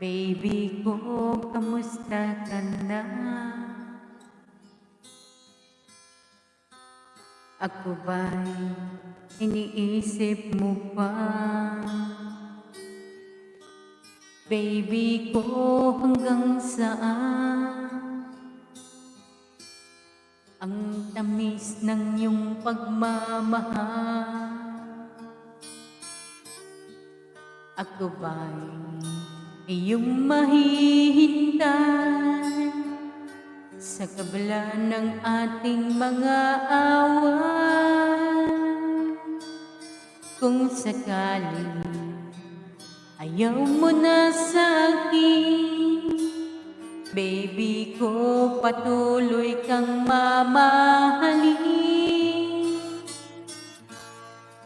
Baby ko, kamusta ka na? Ako ba'y iniisip mo pa? Baby ko, hanggang saan? Ang tamis ng iyong pagmamahal. Ako ba'y iyong mahihintay sa kabila ng ating mga away? Kung sakaling ayaw mo na sa akin, baby ko, patuloy kang mamahalin.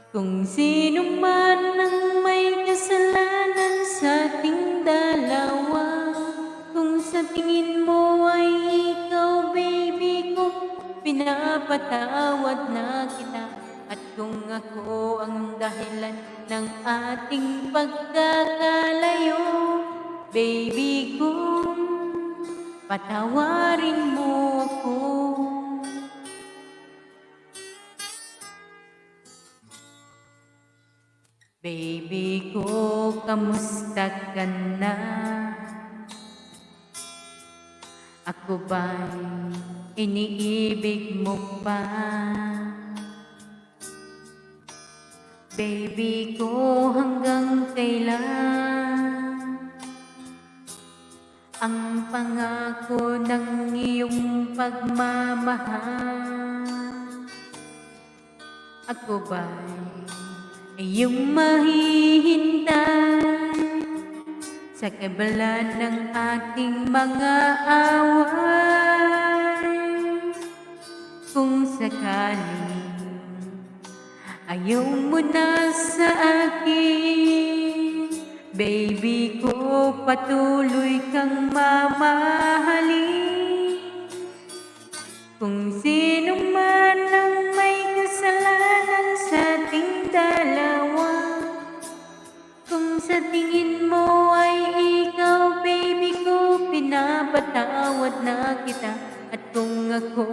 Kung sino man ang may kasalanan sa ating dalawa, kung sa tingin mo ay ikaw, baby ko, pinapatawad na kita. At kung ako ang dahilan ng ating pagkakalayo, baby ko, patawarin mo ako. Baby ko, kamusta ka na? Ako ba'y iniibig mo pa? Baby ko, hanggang kailan ang pangako ng iyong pagmamahal? Ako ba'y iyong mahihintay sa kabila ng ating mga away? Kung sakaling ayaw mo na sa akin, baby ko, patuloy kang mamahalin. Kung sino man ang may kasalanan sa ating dalawa, kung sa tingin mo ay ikaw, baby ko, pinapatawad na kita. At kung ako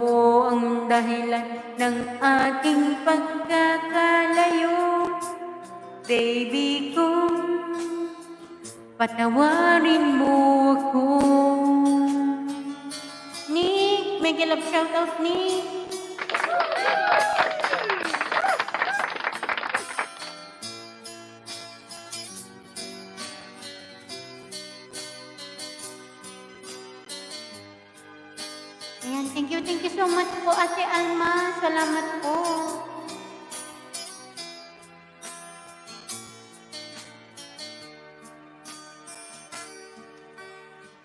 ang dahilan ng ating pagkakalayo, baby ko, patawarin mo ako. Nick, mega love shoutout, Nick. Ayan, thank you so much po, Ate Alma. Salamat po.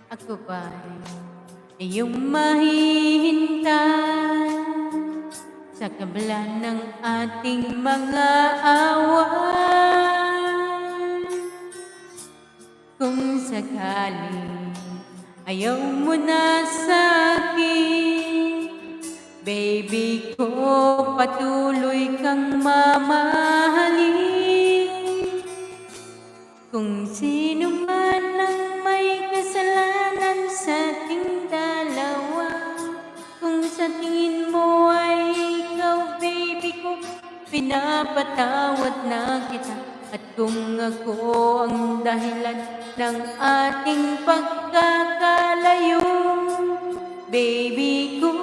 Ako ba'y iyong mahihintay sa kabila ng ating mga away? Kung sakaling ayaw mo na sa akin, baby ko, patuloy kang mamahalin. Kung sino man ang may kasalanan sa ating dalawa, kung sa tingin mo ay ikaw, baby ko, pinapatawad na kita. At kung ako ang dahilan ng ating pagkakalayo, baby ko,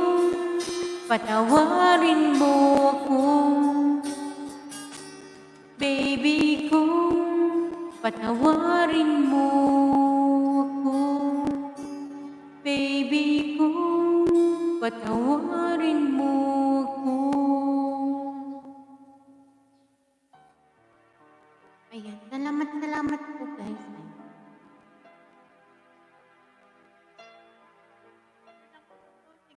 patawarin mo ako. Baby ko, patawarin mo ako. Baby ko, patawarin